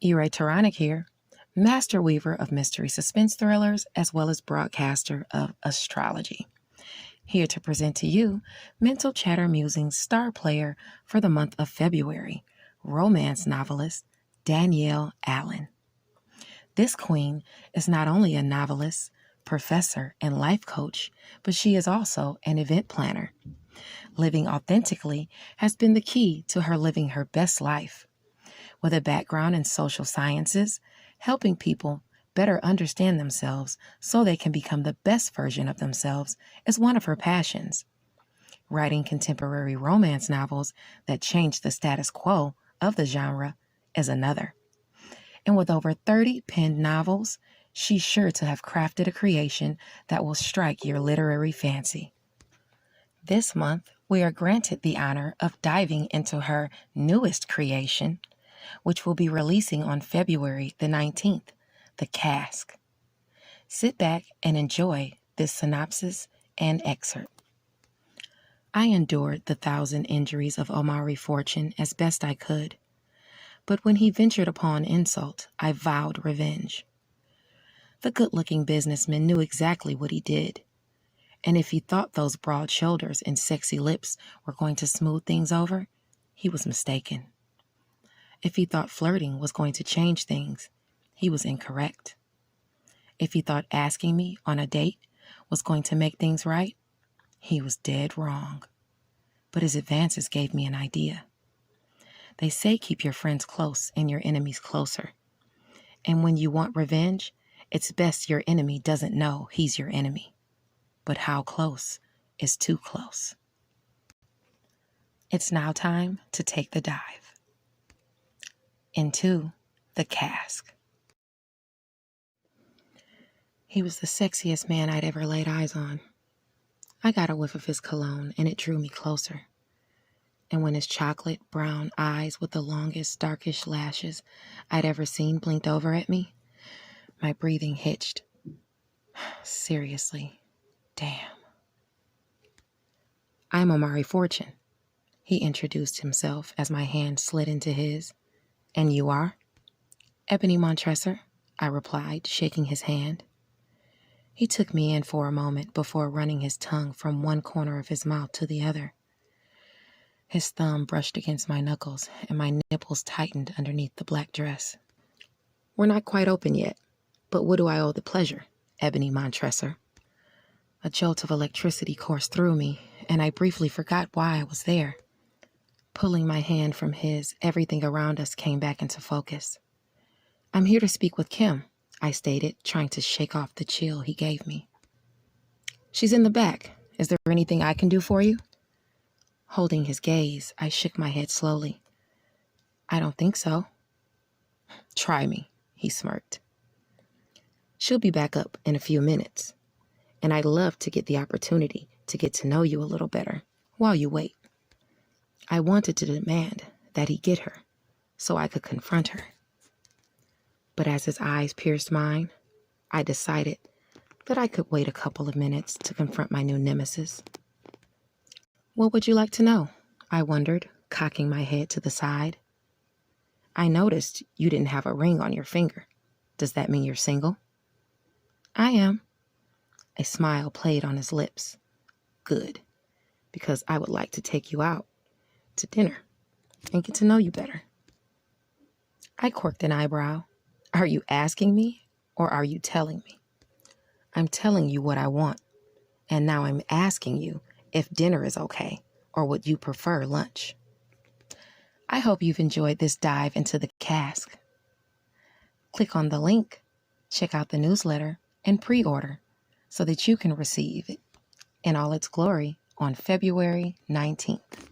Ira Taranic here, master weaver of mystery suspense thrillers as well as broadcaster of astrology. Here to present to you Mental Chatter Musings star player for the month of February, romance novelist Danielle Allen. This queen is not only a novelist, professor, and life coach, but she is also an event planner. Living authentically has been the key to her living her best life. With a background in social sciences, helping people better understand themselves so they can become the best version of themselves is one of her passions. Writing contemporary romance novels that change the status quo of the genre is another. And with over 30 penned novels, she's sure to have crafted a creation that will strike your literary fancy. This month, we are granted the honor of diving into her newest creation, which will be releasing on February the 19th, The Cask. Sit back and enjoy this synopsis and excerpt. I endured the 1,000 injuries of Omari Fortune as best I could, but when he ventured upon insult, I vowed revenge. The good-looking businessman knew exactly what he did, and if he thought those broad shoulders and sexy lips were going to smooth things over, he was mistaken. If he thought flirting was going to change things, he was incorrect. If he thought asking me on a date was going to make things right, he was dead wrong. But his advances gave me an idea. They say keep your friends close and your enemies closer. And when you want revenge, it's best your enemy doesn't know he's your enemy. But how close is too close? It's now time to take the dive into The Cask. He was the sexiest man I'd ever laid eyes on. I got a whiff of his cologne and it drew me closer. And when his chocolate brown eyes with the longest, darkest lashes I'd ever seen blinked over at me, my breathing hitched. Seriously, damn. I'm Omari Fortune, he introduced himself as my hand slid into his. And you are? Ebony Montresor, I replied, shaking his hand. He took me in for a moment before running his tongue from one corner of his mouth to the other. His thumb brushed against my knuckles, and my nipples tightened underneath the black dress. We're not quite open yet, but what do I owe the pleasure, Ebony Montresor? A jolt of electricity coursed through me, and I briefly forgot why I was there. Pulling my hand from his, everything around us came back into focus. I'm here to speak with Kim, I stated, trying to shake off the chill he gave me. She's in the back. Is there anything I can do for you? Holding his gaze, I shook my head slowly. I don't think so. Try me, he smirked. She'll be back up in a few minutes, and I'd love to get the opportunity to get to know you a little better while you wait. I wanted to demand that he get her so I could confront her. But as his eyes pierced mine, I decided that I could wait a couple of minutes to confront my new nemesis. What would you like to know? I wondered, cocking my head to the side. I noticed you didn't have a ring on your finger. Does that mean you're single? I am. A smile played on his lips. Good, because I would like to take you out to dinner and get to know you better. I quirked an eyebrow. Are you asking me or are you telling me? I'm telling you what I want, and now I'm asking you if dinner is okay or would you prefer lunch? I hope you've enjoyed this dive into The Cask. Click on the link, check out the newsletter, and pre-order so that you can receive it in all its glory on February 19th.